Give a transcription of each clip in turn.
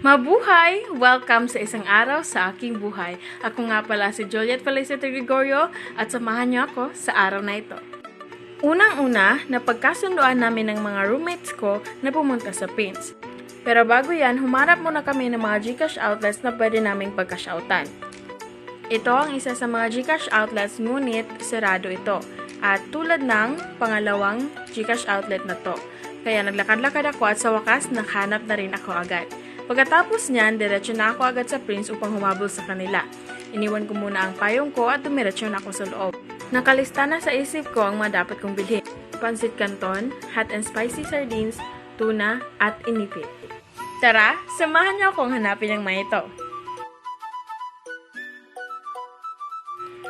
Mabuhay! Welcome sa isang araw sa aking buhay. Ako nga pala si Juliet Felicity Gregorio at samahan niyo ako sa araw na ito. Unang-una, napagkasunduan namin ng mga roommates ko na pumunta sa Prince. Pero bago yan, humarap muna kami ng mga Gcash outlets na pwede naming pagkashoutan. Ito ang isa sa mga Gcash outlets ngunit sarado ito. At tulad ng pangalawang Gcash outlet na to. Kaya naglakad-lakad ako at sa wakas nakahanap na rin ako agad. Pagkatapos niyan, diretso na ako agad sa Prince upang humabol sa kanila. Iniwan ko muna ang payong ko at dumiretso na ako sa loob. Nakalista na sa isip ko ang mga dapat kong bilhin. Pansit Canton, hot and spicy sardines, tuna, at inipit. Tara, samahan niyo akong hanapin ang mga ito.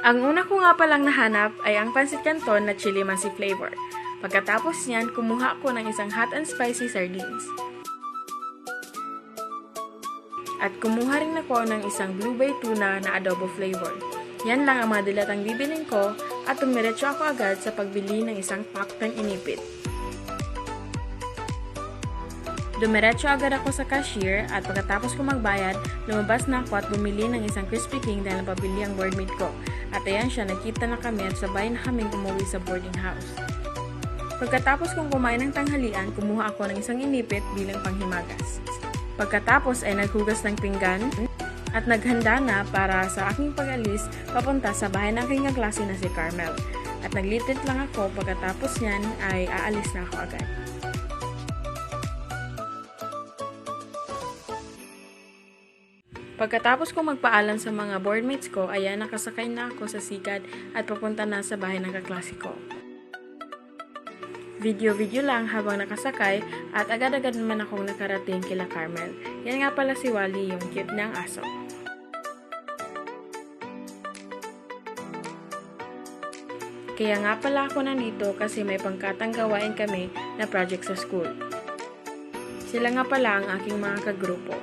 Ang una ko nga palang nahanap ay ang Pansit Canton na chili mansi flavor. Pagkatapos niyan, kumuha ako ng isang hot and spicy sardines. At kumuha rin ako ng isang Blue Bay tuna na adobo flavor. Yan lang ang mga dilatang bibilin ko at tumiretso ako agad sa pagbili ng isang pack ng inipit. Dumiretso agad ako sa cashier at pagkatapos ko magbayad, lumabas na ako at bumili ng isang Crispy King dahil napabili ang boardmate ko. At ayan siya, nakita na kami at sabay na kaming umuwi sa boarding house. Pagkatapos kong kumain ng tanghalian, kumuha ako ng isang inipit bilang panghimagas. Pagkatapos ay naghugas ng pinggan at naghanda na para sa aking pag-alis papunta sa bahay ng aking kaklase na si Carmel. At naglitit lang ako pagkatapos niyan ay aalis na ako agad. Pagkatapos kong magpaalam sa mga boardmates ko, ayan nakasakay na ako sa sikad at papunta na sa bahay ng kaklase ko. Video lang habang nakasakay at agad-agad naman akong nakarating kila Carmel. Yan nga pala si Wally, yung cute ng aso. Kaya nga pala ako nandito kasi may pangkatang gawain kami na project sa school. Sila nga pala ang aking mga kagrupo.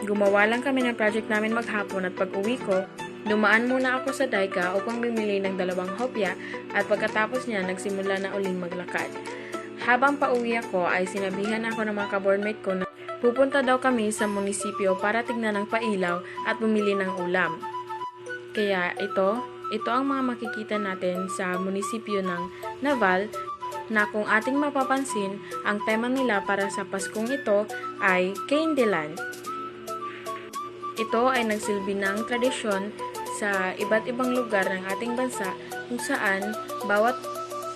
Gumawa lang kami ng project namin maghapon at pag-uwi ko, dumaan muna ako sa Daika upang bumili ng 2 hopya at pagkatapos niya nagsimula na uling maglakad. Habang pauwi ako ay sinabihan ako ng mga ka-boardmate ko na pupunta daw kami sa munisipyo para tignan ng pailaw at bumili ng ulam. Kaya ito ang mga makikita natin sa munisipyo ng Naval na kung ating mapapansin, ang tema nila para sa Paskong ito ay Candyland. Ito ay nagsilbi ng tradisyon sa iba't ibang lugar ng ating bansa kung saan bawat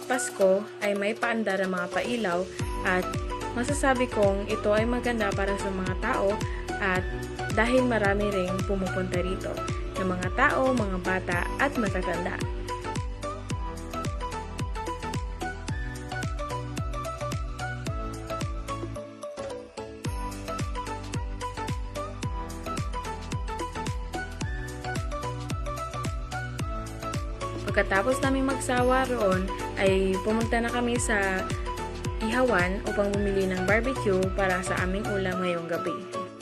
Pasko ay may paandar ang mga pailaw at masasabi kong ito ay maganda para sa mga tao at dahil marami ring pumupunta rito ng mga tao, mga bata at matatanda. Pagkatapos namin magsawa roon, ay pumunta na kami sa ihawan upang bumili ng barbecue para sa aming ulam ngayong gabi.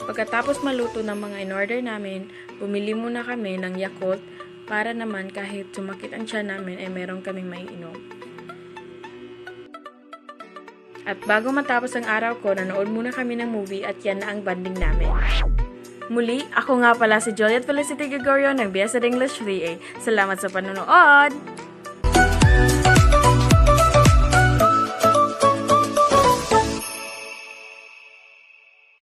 Pagkatapos maluto ng mga in-order namin, bumili muna kami ng Yakult para naman kahit sumakit ang tiyan namin ay meron kaming maiinom. At bago matapos ang araw ko, nanood muna kami ng movie at yan na ang banding namin. Muli, ako nga pala si Juliet Felicity Gregorio ng BSed English 3A. Salamat sa panonood!